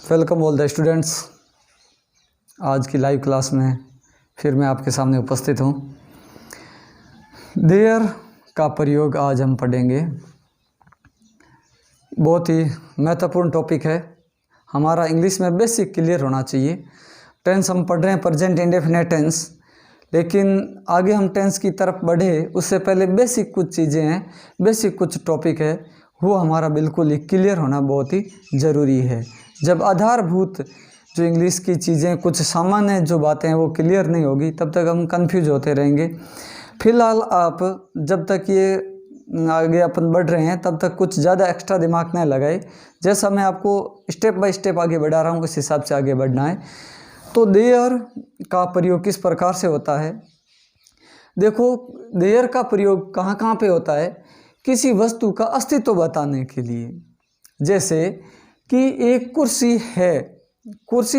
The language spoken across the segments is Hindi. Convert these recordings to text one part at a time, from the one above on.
Welcome all the students. आज की लाइव क्लास में फिर मैं आपके सामने उपस्थित हूँ। देयर का प्रयोग आज हम पढ़ेंगे। बहुत ही महत्वपूर्ण टॉपिक है। हमारा इंग्लिश में बेसिक क्लियर होना चाहिए। टेंस हम पढ़ रहे हैं प्रेजेंट इंडेफिनिट टेंस, लेकिन आगे हम टेंस की तरफ बढ़े उससे पहले बेसिक कुछ चीज़ें हैं, बेसिक कुछ टॉपिक है, वो हमारा बिल्कुल ही क्लियर होना बहुत ही ज़रूरी है। जब आधारभूत जो इंग्लिश की चीज़ें, कुछ सामान्य जो बातें हैं वो क्लियर नहीं होगी, तब तक हम कंफ्यूज होते रहेंगे। फिलहाल आप जब तक ये आगे अपन बढ़ रहे हैं तब तक कुछ ज़्यादा एक्स्ट्रा दिमाग न लगाए। जैसा मैं आपको स्टेप बाय स्टेप आगे बढ़ा रहा हूँ उस हिसाब से आगे बढ़ना है। तो देयर का प्रयोग किस प्रकार से होता है? देखो, देयर का प्रयोग कहाँ कहाँ पे होता है? किसी वस्तु का अस्तित्व बताने के लिए। जैसे कि एक कुर्सी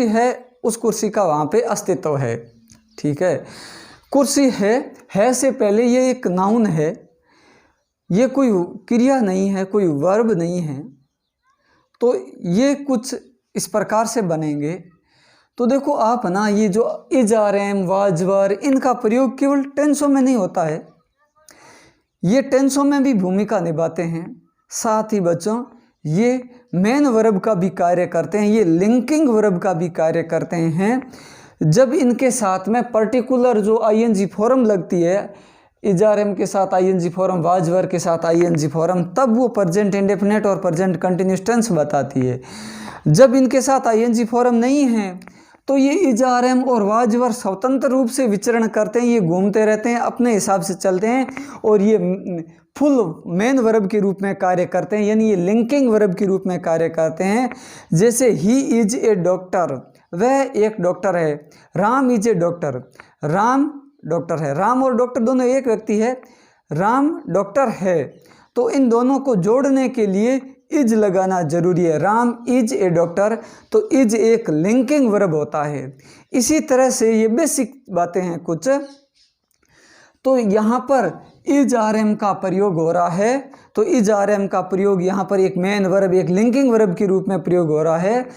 है, उस कुर्सी का वहाँ पे अस्तित्व है। ठीक है, कुर्सी है से पहले ये एक नाउन है, ये कोई क्रिया नहीं है, कोई वर्ब नहीं है। तो ये कुछ इस प्रकार से बनेंगे। तो देखो आप ना, ये जो is are am was were, इनका प्रयोग केवल टेंसों में नहीं होता है, ये टेंसों में भी भूमिका निभाते हैं। साथ ही बच्चों ये मेन वर्ब का भी कार्य करते हैं, ये लिंकिंग वर्ब का भी कार्य करते हैं। जब इनके साथ में पर्टिकुलर जो आईएनजी फॉर्म लगती है, इज आर एम के साथ आईएनजी फॉर्म, वाज वर के साथ आईएनजी फॉर्म, तब वो प्रेजेंट इंडेफिनिट और प्रेजेंट कंटिन्यूअस टेंस बताती है। जब इनके साथ आईएनजी फॉर्म नहीं है तो ये इज आर एम और वाज वर स्वतंत्र रूप से विचरण करते हैं, ये घूमते रहते हैं, अपने हिसाब से चलते हैं और ये फुल मेन वर्ब के रूप में कार्य करते हैं, यानी ये लिंकिंग वर्ब के रूप में कार्य करते हैं। जैसे ही इज ए डॉक्टर, वह एक डॉक्टर है। Ram is a doctor, Ram doctor है। राम और डॉक्टर दोनों एक व्यक्ति है, राम डॉक्टर है। तो इन दोनों को जोड़ने के लिए इज लगाना जरूरी है। राम इज ए डॉक्टर, तो इज एक लिंकिंग वर्ब होता है। इसी तरह से ये बेसिक बातें हैं कुछ। तो यहाँ पर इज आर एम का प्रयोग हो रहा है, तो इज आर एम का प्रयोग यहाँ पर एक मेन वर्ब, एक लिंकिंग वर्ब के रूप में प्रयोग हो रहा है।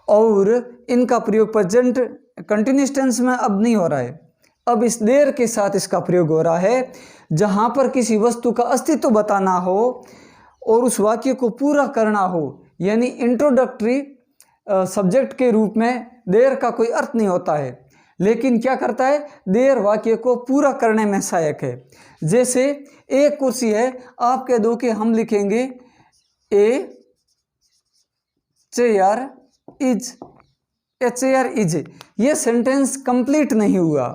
और इनका प्रयोग प्रेजेंट कंटिन्यूअस टेंस में अब नहीं हो रहा है, अब इस देयर के साथ इसका प्रयोग हो रहा है। जहाँ पर किसी वस्तु का अस्तित्व बताना हो और उस वाक्य को पूरा करना हो, यानी इंट्रोडक्टरी सब्जेक्ट के रूप में देयर का कोई अर्थ नहीं होता है, लेकिन क्या करता है, देयर वाक्य को पूरा करने में सहायक है। जैसे एक कुर्सी है, आप कह दो कि हम लिखेंगे a chair is, a chair is, ये सेंटेंस कंप्लीट नहीं हुआ।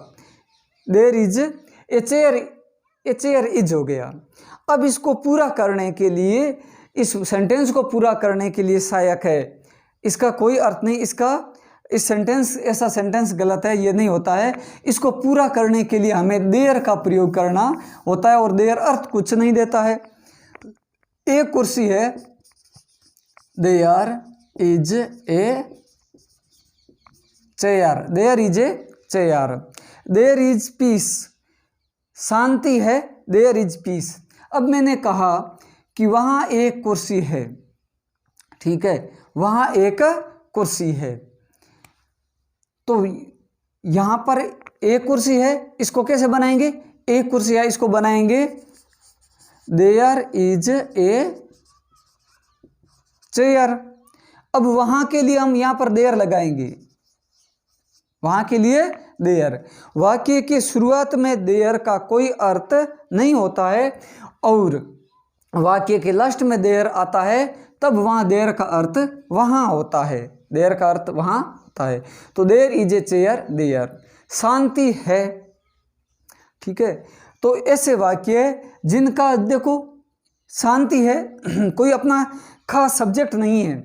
There is a chair is हो गया। अब इसको पूरा करने के लिए, इस सेंटेंस को पूरा करने के लिए सहायक है, इसका कोई अर्थ नहीं, इसका इस सेंटेंस, ऐसा सेंटेंस गलत है, ये नहीं होता है। इसको पूरा करने के लिए हमें देयर का प्रयोग करना होता है, और देयर अर्थ कुछ नहीं देता है। एक कुर्सी है, there is a chair, there is a chair. There is peace, शांति है, देयर इज पीस। अब मैंने कहा कि वहाँ एक कुर्सी है, ठीक है, वहाँ एक कुर्सी है। तो यहाँ पर एक कुर्सी है, इसको कैसे बनाएंगे? एक कुर्सी है, इसको बनाएंगे देयर इज ए चेयर। अब वहाँ के लिए हम यहाँ पर देयर लगाएंगे, वहाँ के लिए देयर। वाक्य की शुरुआत में देयर का कोई अर्थ नहीं होता है, और वाक्य के लास्ट में देयर आता है, तब वहाँ देयर का अर्थ वहाँ होता है, देयर का अर्थ वहाँ होता है। तो there is a chair, there शांति है। ठीक है, तो ऐसे वाक्य जिनका देखो शांति है, कोई अपना खास सब्जेक्ट नहीं है,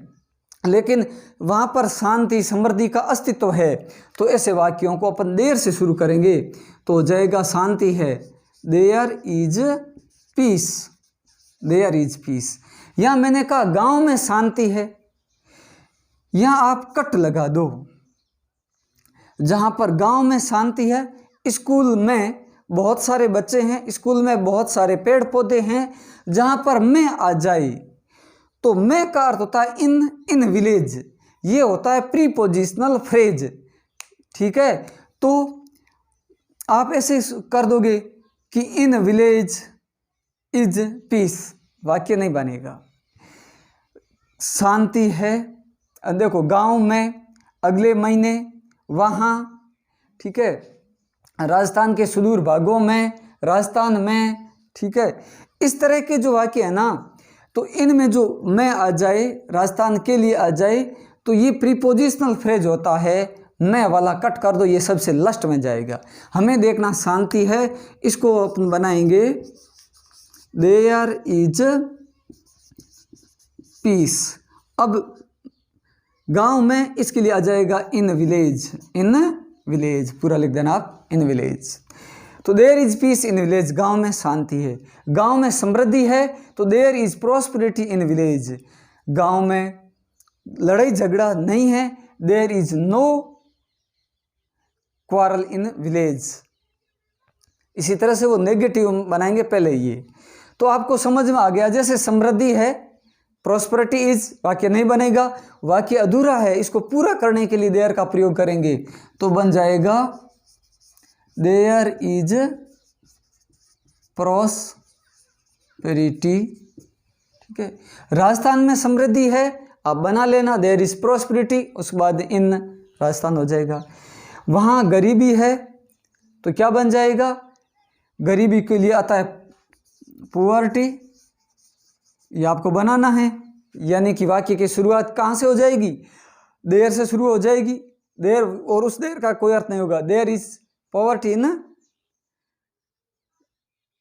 लेकिन वहाँ पर शांति समृद्धि का अस्तित्व है, तो ऐसे वाक्यों को अपन देयर से शुरू करेंगे तो हो जाएगा शांति है, there is peace, there is peace. यहाँ मैंने कहा गांव में शांति है, यहाँ आप कट लगा दो। जहाँ पर गांव में शांति है, स्कूल में बहुत सारे बच्चे हैं, स्कूल में बहुत सारे पेड़ पौधे हैं, जहाँ पर मैं आ जाए तो मैं का अर्थ होता है इन विलेज, ये होता है प्रीपोजिशनल फ्रेज। ठीक है, तो आप ऐसे कर दोगे कि इन विलेज इज पीस, वाक्य नहीं बनेगा। शांति है, देखो गांव में, अगले महीने, वहाँ, ठीक है, राजस्थान के सुदूर भागों में, राजस्थान में, ठीक है। इस तरह के जो वाक्य है ना, तो इनमें जो मैं आ जाए, राजस्थान के लिए आ जाए, तो ये प्रीपोजिशनल फ्रेज होता है। मैं वाला कट कर दो, ये सबसे लास्ट में जाएगा। हमें देखना शांति है, इसको अपन बनाएंगे देयर इज पीस। अब गांव में, इसके लिए आ जाएगा इन विलेज, इन विलेज पूरा लिख देना आप, इन विलेज। तो there is peace in village, गांव में शांति है। गांव में समृद्धि है, तो there is prosperity in village, गांव में लड़ाई झगड़ा नहीं है, there is no quarrel in village. इसी तरह से वो नेगेटिव बनाएंगे पहले ये, तो आपको समझ में आ गया। जैसे समृद्धि है, प्रॉस्पेरिटी इज, वाक्य नहीं बनेगा, वाक्य अधूरा है, इसको पूरा करने के लिए देयर का प्रयोग करेंगे, तो बन जाएगा देयर इज प्रॉस्पेरिटी। ठीक है, राजस्थान में समृद्धि है, आप बना लेना देयर इज प्रॉस्पेरिटी, उसके बाद इन राजस्थान हो जाएगा। वहाँ गरीबी है, तो क्या बन जाएगा, गरीबी के लिए आता है पुअर्टी, ये आपको बनाना है। यानी कि वाक्य की शुरुआत कहाँ से हो जाएगी, देयर से शुरू हो जाएगी, देयर, और उस देयर का कोई अर्थ नहीं होगा। देयर इज पॉवर्टी ना,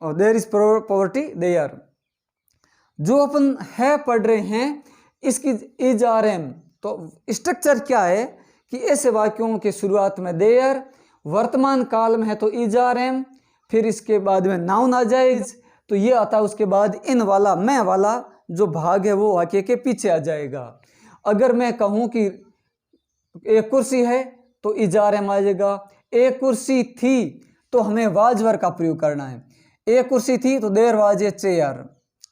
और देयर इज पॉवर्टी देयर। जो अपन है पढ़ रहे हैं, इसकी इज आर एम, तो स्ट्रक्चर क्या है कि ऐसे वाक्यों के शुरुआत में देयर, वर्तमान काल में है तो इज आर एम, फिर इसके बाद में नाउन आ जाएगा, तो ये आता है उसके बाद इन वाला, मैं वाला जो भाग है वो वाक्य के पीछे आ जाएगा। अगर मैं कहूँ कि एक कुर्सी है तो इज आर एम आ जाएगा, एक कुर्सी थी तो हमें वाज वर का प्रयोग करना है। एक कुर्सी थी तो there was a chair,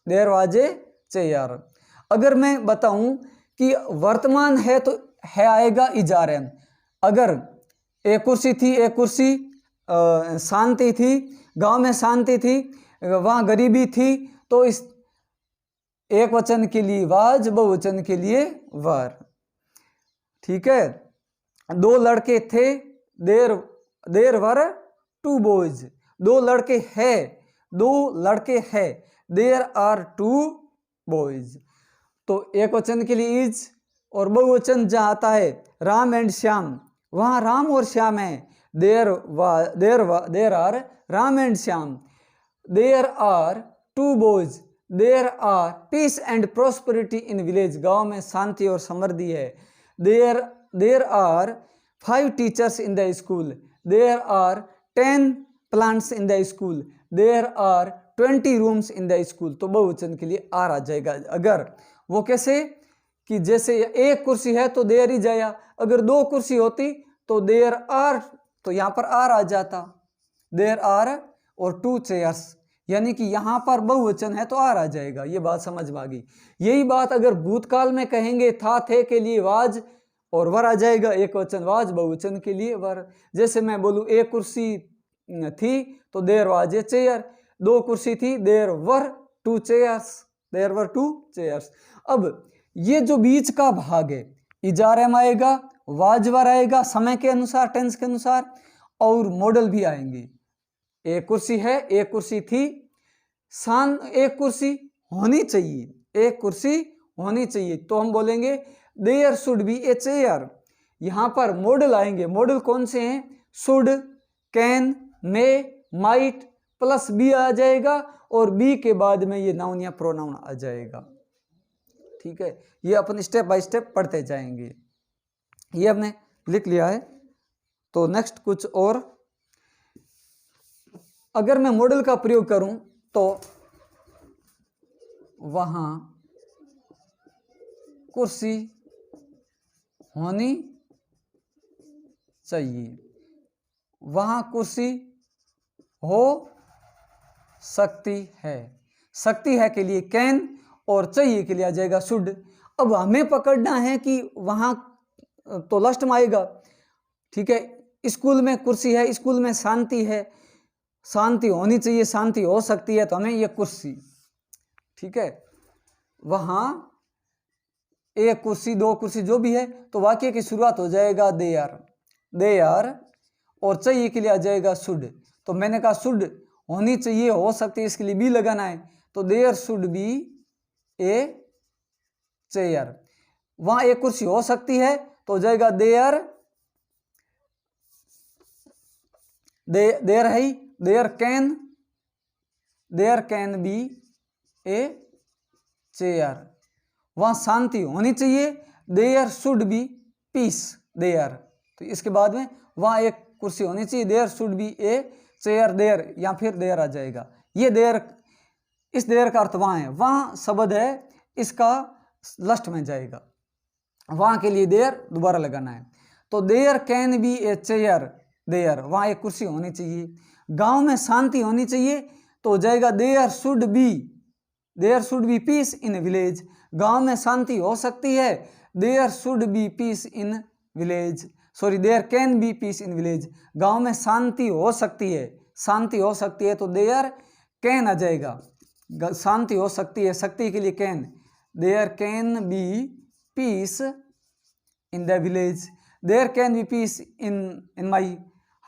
there was a chair. अगर मैं बताऊं कि वर्तमान है तो है आएगा इज आर एम। अगर एक कुर्सी थी, एक कुर्सी, शांति थी, गांव में शांति थी, वहाँ गरीबी थी, तो इस एक वचन के लिए वाज, बहुवचन के लिए वर। ठीक है, दो लड़के थे, देयर वर टू बॉयज, दो लड़के हैं, दो लड़के हैं, देयर आर टू बॉयज। तो एक वचन के लिए इज, और बहुवचन जहाँ आता है राम एंड श्याम, वहाँ राम और श्याम है, there are Ram and Shyam. There are two boys, there are peace and prosperity in village, गांव में शांति और समृद्धि है। There are 5 teachers in the school, there are 10 plants in the school, there are 20 rooms in the school. तो बहुवचन के लिए आर आ जाएगा। अगर वो कैसे कि जैसे एक कुर्सी है तो देयर इज आया, अगर 2 कुर्सी होती तो देयर आर, तो यहाँ पर आर आ जाता, देयर आर, और 2 चेयर्स, यानी कि यहाँ पर बहुवचन है तो आर आ जाएगा। ये बात समझ में आ गई। यही बात अगर भूतकाल में कहेंगे था, थे के लिए वाज और वर आ जाएगा, एक वचन वाज, बहुवचन के लिए वर। जैसे मैं बोलूँ एक कुर्सी थी तो देयर वाज ए चेयर, 2 कुर्सी थी, there were 2 chairs, there were 2 chairs. अब ये जो बीच का भाग है, इज आर एम आएगा, वाज वर आएगा समय के अनुसार, टेंस के अनुसार, और मॉडल भी आएंगे। एक कुर्सी है, एक कुर्सी थी, एक कुर्सी होनी चाहिए, एक कुर्सी होनी चाहिए, तो हम बोलेंगे there should be a chair. यहाँ पर मॉडल आएंगे, मॉडल कौन से हैं, should, can, may, might, plus be आ जाएगा, और बी के बाद में ये नाउन या प्रोनाउन आ जाएगा। ठीक है, ये अपन स्टेप बाय स्टेप पढ़ते जाएंगे। ये हमने लिख लिया है। तो नेक्स्ट कुछ और, अगर मैं मॉडल का प्रयोग करूं तो वहां कुर्सी होनी चाहिए, वहां कुर्सी हो सकती है के लिए कैन, और चाहिए के लिए आ जाएगा शुड। अब हमें पकड़ना है कि वहां तो लास्ट में आएगा। ठीक है, स्कूल में कुर्सी है, स्कूल में शांति है, शांति होनी चाहिए, शांति हो सकती है, तो हमें ये कुर्सी। ठीक है, वहां एक कुर्सी, दो कुर्सी, जो भी है, तो वाक्य की शुरुआत हो जाएगा दे आर, और चाहिए के लिए आ जाएगा शुड। तो मैंने कहा शुड होनी चाहिए, हो सकती है, इसके लिए बी लगाना है, तो there should be a chair. वहां एक कुर्सी हो सकती है तो हो जाएगा देयर है, there can be a chair. वहां शांति होनी चाहिए, there should be peace there. तो इसके बाद में वहां एक कुर्सी होनी चाहिए, there should be a chair there, या फिर देयर आ जाएगा। ये देयर, इस देयर का अर्थ वहां है, वहां शब्द है, इसका लास्ट में जाएगा, वहां के लिए देयर दोबारा लगाना है। तो there can be a chair there, वहां एक कुर्सी होनी चाहिए। गांव में शांति होनी चाहिए तो हो जाएगा there should be peace in village. गांव में शांति हो सकती है, there should be peace in village, sorry there can be peace in village. गांव में शांति हो सकती है, शांति हो सकती है, तो देयर कैन आ जाएगा, शांति हो सकती है, शक्ति के लिए can, there can be peace in the village, there can be peace in my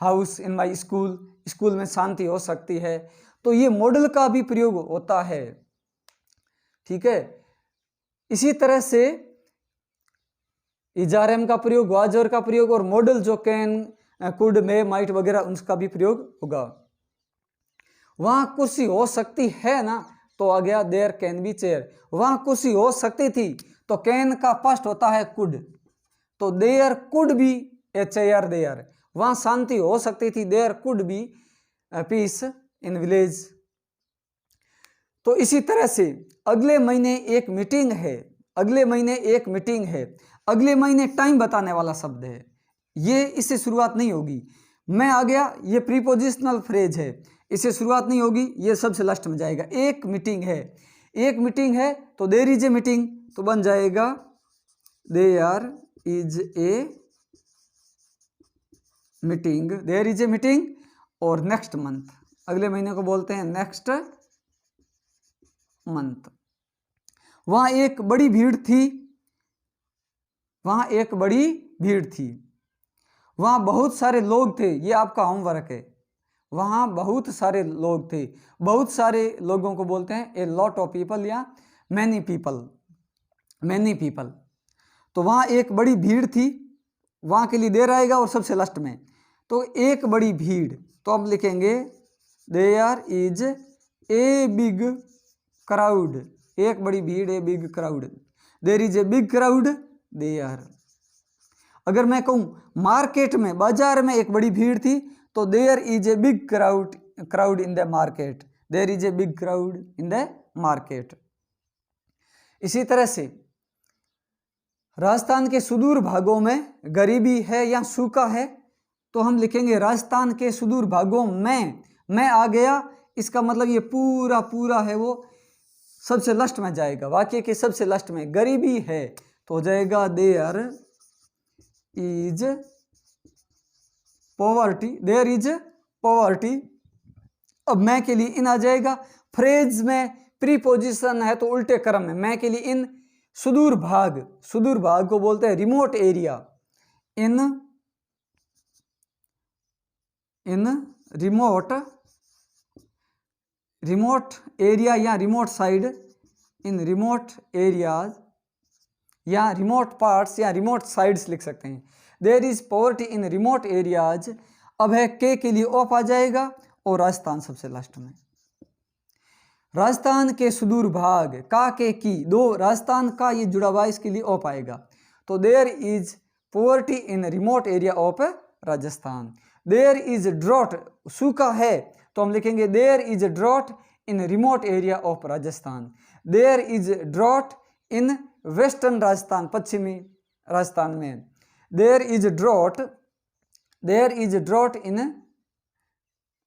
house, in my school, school में शांति हो सकती है। तो ये मॉडल का भी प्रयोग होता है। ठीक है, इसी तरह से इजारम का प्रयोग, वाजर का प्रयोग, और मॉडल जो कैन, कुड, मे, माइट वगैरह, उनका भी प्रयोग होगा। वहां कुर्सी हो सकती है ना, तो आ गया देयर कैन बी चेयर। वहां कुर्सी हो सकती थी, तो कैन का पास्ट होता है कुड, तो there could be a chair there. वहां शांति हो सकती थी, there could be peace in village. तो इसी तरह से अगले महीने एक मीटिंग है, अगले महीने एक मीटिंग है, अगले महीने टाइम बताने वाला शब्द है, ये इससे शुरुआत नहीं होगी। मैं आ गया, ये प्रीपोजिशनल फ्रेज है, इससे शुरुआत नहीं होगी, ये सबसे लास्ट में जाएगा। एक मीटिंग है, एक मीटिंग है, तो देयर इज ए मीटिंग, तो बन जाएगा there is a meeting, there is a meeting. और नेक्स्ट मंथ, अगले महीने को बोलते हैं नेक्स्ट मंथ। वहां एक बड़ी भीड़ थी, वहां एक बड़ी भीड़ थी, वहां बहुत सारे लोग थे, ये आपका होमवर्क है। वहां बहुत सारे लोग थे, बहुत सारे लोगों को बोलते हैं ए लॉट ऑफ पीपल या मैनी पीपल, मैनी पीपल। तो वहां एक बड़ी भीड़ थी, वहां के लिए देर आएगा, और सबसे लास्ट में तो एक बड़ी भीड़, तो अब लिखेंगे there is a big crowd, एक बड़ी भीड़, a big crowd, there is a big crowd there. अगर मैं कहूं मार्केट में, बाजार में एक बड़ी भीड़ थी, तो there is a big crowd in the market, there is a big crowd in the market. इसी तरह से राजस्थान के सुदूर भागों में गरीबी है या सूखा है, तो हम लिखेंगे राजस्थान के सुदूर भागों में, मैं आ गया, इसका मतलब ये पूरा पूरा है, वो सबसे लास्ट में जाएगा, वाक्य के सबसे लास्ट में गरीबी है, तो हो जाएगा there is poverty, there is poverty. अब मैं के लिए इन आ जाएगा, फ्रेज में प्रीपोजिशन है तो उल्टे क्रम में, मैं के लिए इन, सुदूर भाग, सुदूर भाग को बोलते हैं remote area, in remote area या remote side, in remote areas या रिमोट पार्ट्स या रिमोट साइड्स लिख सकते हैं। There is poverty in remote areas. अब है के लिए ऑफ आ जाएगा, और राजस्थान सबसे लास्ट में। राजस्थान के सुदूर भाग, का के की दो, राजस्थान का ये जुड़ा हुआ, इसके लिए ऑफ आएगा, तो there is poverty in remote area of Rajasthan. There is drought, सूखा है, तो हम लिखेंगे there is drought in remote area of Rajasthan. There is drought in western Rajasthan, पश्चिमी राजस्थान में। देयर इज ड्रॉट इन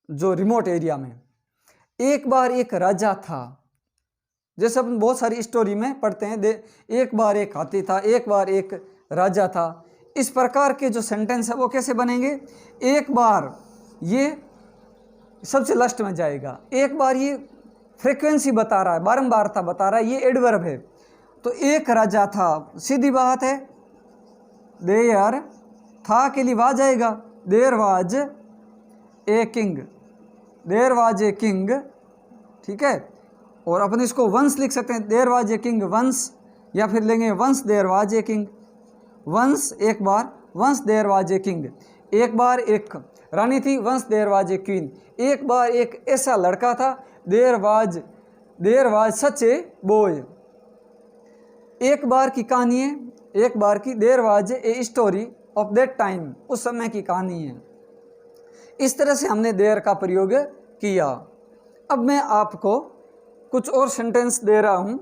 जो रिमोट एरिया में। एक बार एक राजा था, जैसे अपन बहुत सारी स्टोरी में पढ़ते हैं, एक बार एक हाथी था, एक बार एक राजा था, इस प्रकार के जो सेंटेंस है वो कैसे बनेंगे, एक बार ये सबसे लास्ट में जाएगा, एक बार ये फ्रीक्वेंसी बता रहा है, बारंबारता बता रहा है, ये एडवर्ब है। तो एक राजा था, सीधी बात है, देयर था के लिए आ जाएगा, there was a king, there was a king, ठीक है। और अपन इसको वंस लिख सकते हैं, there was a king once, या फिर लेंगे once there was a king, once एक बार, once there was a king, एक बार एक रानी थी, once there was a queen, एक बार एक ऐसा लड़का था, there was such a boy, एक बार की कहानी है, एक बार की, there was a story of that time, उस समय की कहानी है। इस तरह से हमने देयर का प्रयोग किया। अब मैं आपको कुछ और सेंटेंस दे रहा हूं,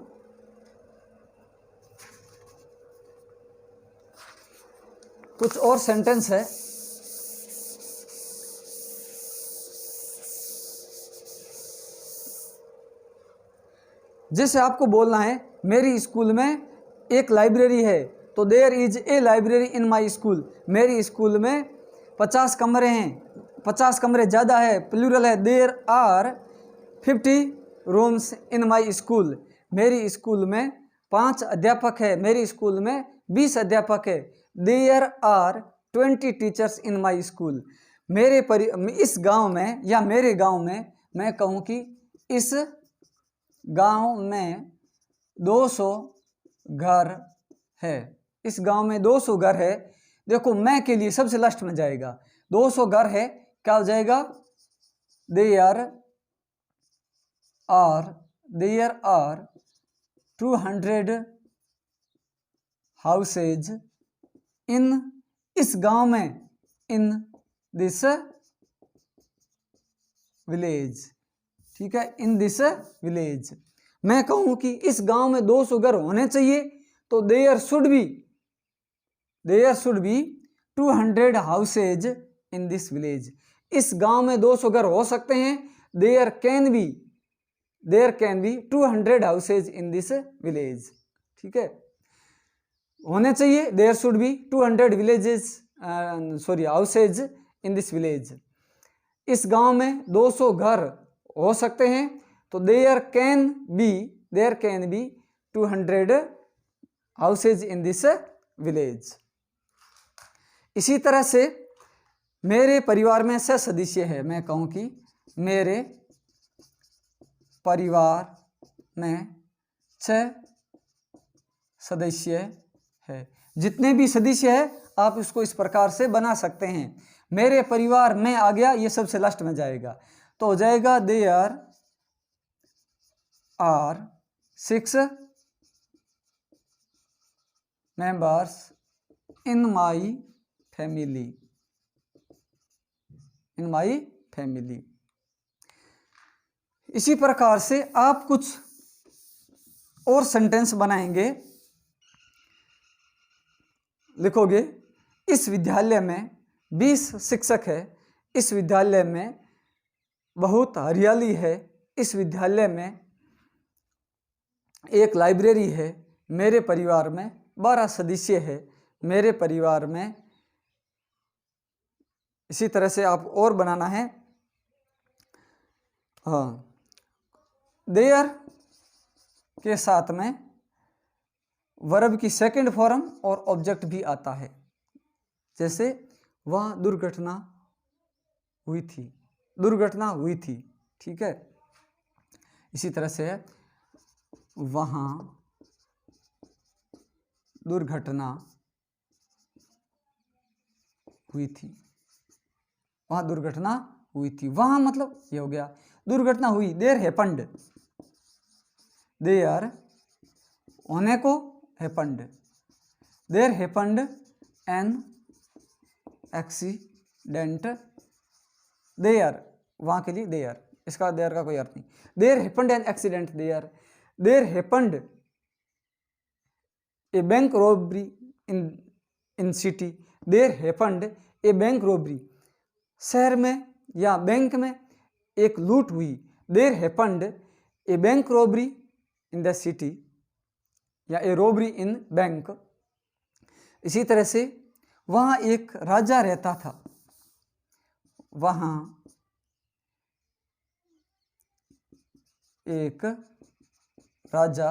कुछ और सेंटेंस है। जैसे आपको बोलना है मेरी स्कूल में एक लाइब्रेरी है, तो there is a library in my school, मेरी स्कूल में 50 कमरे हैं, 50 कमरे ज़्यादा है, प्लूरल है, there are 50 rooms in my school, मेरी स्कूल में 5 अध्यापक है, मेरी स्कूल में 20 अध्यापक है, there are 20 teachers in my school, इस गांव में या मेरे गांव में, मैं कहूँ कि इस गांव में 200 घर है, इस गांव में 200 घर है। देखो मैं के लिए सबसे लास्ट में जाएगा, 200 घर है, क्या हो जाएगा, देयर आर 200 हाउसेज इन, इस गांव में, इन दिस विलेज, ठीक है, इन दिस विलेज। मैं कहूं कि इस गांव में 200 घर होने चाहिए, तो there should be 200 houses in this village, इस गांव में 200 घर हो सकते हैं, there can be 200 houses in this village, ठीक है, होने चाहिए, there should be 200 houses in this village, इस गांव में 200 घर हो सकते हैं, तो there can be 200 houses in this village. इसी तरह से मेरे परिवार में 6 सदस्य है, मैं कहूँ कि मेरे परिवार में 6 सदस्य है, जितने भी सदस्य है आप इसको इस प्रकार से बना सकते हैं। मेरे परिवार में आ गया, ये सबसे लास्ट में जाएगा, तो हो जाएगा there are 6 members in my family. इसी प्रकार से आप कुछ और सेंटेंस बनाएंगे, लिखोगे इस विद्यालय में 20 शिक्षक है, इस विद्यालय में बहुत हरियाली है, इस विद्यालय में एक लाइब्रेरी है, मेरे परिवार में 12 सदस्य है, मेरे परिवार में, इसी तरह से आप और बनाना है। हाँ, देयर के साथ में वर्ब की सेकंड फॉर्म और ऑब्जेक्ट भी आता है, जैसे वहाँ दुर्घटना हुई थी, ठीक है। इसी तरह से वहाँ दुर्घटना हुई थी, वहाँ मतलब ये हो गया दुर्घटना हुई, देयर हैपेंड, देयर होने को happened, there happened an accident, there वहाँ के लिए देयर, इसका देयर का कोई अर्थ नहीं, there happened an accident, there happened a bank robbery in city, there happened a bank robbery, शहर में या बैंक में एक लूट हुई, there happened a bank robbery in the city, या ए रॉबरी इन बैंक। इसी तरह से वहाँ एक राजा रहता था। वहाँ एक राजा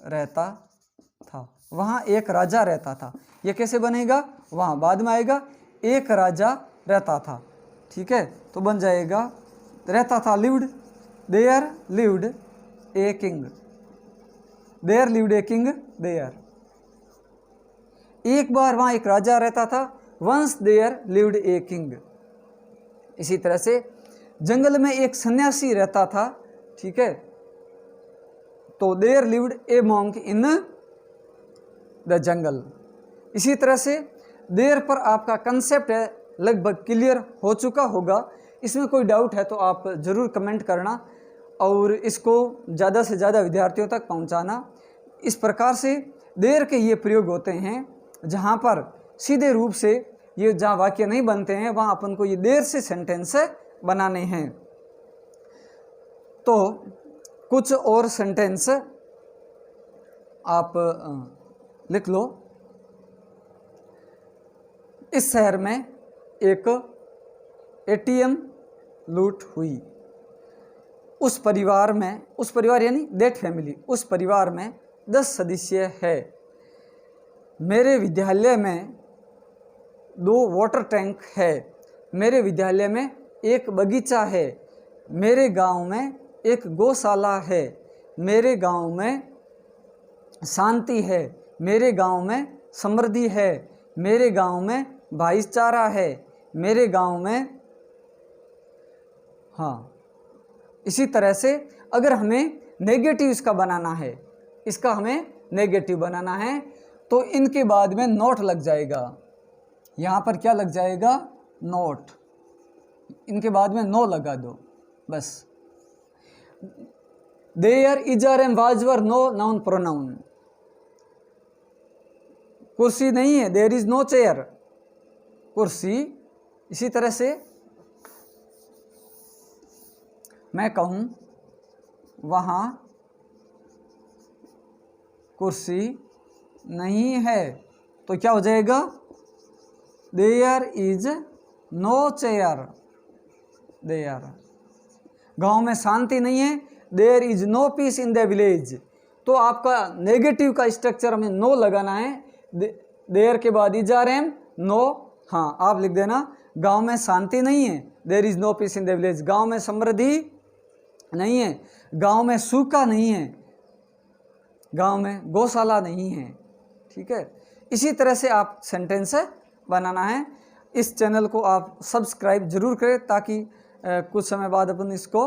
रहता था। वहाँ एक राजा रहता था। ये कैसे बनेगा? वहाँ बाद में आएगा। एक राजा रहता था, ठीक है, तो बन जाएगा रहता था, lived, there lived a king, there lived a king, there. एक बार वहाँ एक राजा रहता था, once there lived a king. इसी तरह से जंगल में एक सन्यासी रहता था, ठीक है, तो there lived a monk in the jungle. इसी तरह से देयर पर आपका कंसेप्ट है लगभग क्लियर हो चुका होगा। इसमें कोई डाउट है तो आप ज़रूर कमेंट करना और इसको ज़्यादा से ज़्यादा विद्यार्थियों तक पहुंचाना। इस प्रकार से देयर के ये प्रयोग होते हैं जहां पर सीधे रूप से ये जहां वाक्य नहीं बनते हैं वहां अपन को ये देयर से सेंटेंस बनाने हैं। तो कुछ और सेंटेंस आप लिख लो। इस शहर में एक एटीएम लूट हुई। उस परिवार यानी दैट फैमिली, उस परिवार में 10 सदस्य है। मेरे विद्यालय में 2 वाटर टैंक है। मेरे विद्यालय में एक बगीचा है। मेरे गांव में एक गौशाला है। मेरे गांव में शांति है। मेरे गांव में समृद्धि है। मेरे गांव में भाईचारा है। मेरे गांव में, हाँ, इसी तरह से अगर हमें नेगेटिव इसका बनाना है, इसका हमें नेगेटिव बनाना है तो इनके बाद में नोट लग जाएगा। यहाँ पर क्या लग जाएगा? नोट। इनके बाद में नो लगा दो बस। There, is are and was were no noun pronoun. कुर्सी नहीं है, देयर इज नो चेयर, कुर्सी। इसी तरह से मैं कहूं वहां कुर्सी नहीं है तो क्या हो जाएगा? There is no chair, there. गांव में शांति नहीं है, there is no peace in the village. तो आपका नेगेटिव का स्ट्रक्चर हमें नो लगाना है। देयर के बाद इज आर एम नो, हाँ आप लिख देना गांव में शांति नहीं है, there is no peace in the village. गांव में समृद्धि नहीं है, गांव में सूखा नहीं है, गांव में गौशाला नहीं है, ठीक है। इसी तरह से आप सेंटेंस बनाना है। इस चैनल को आप सब्सक्राइब जरूर करें ताकि कुछ समय बाद अपन इसको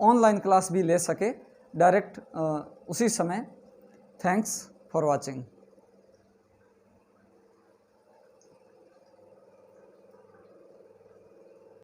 ऑनलाइन क्लास भी ले सके डायरेक्ट उसी समय। Thanks for watching.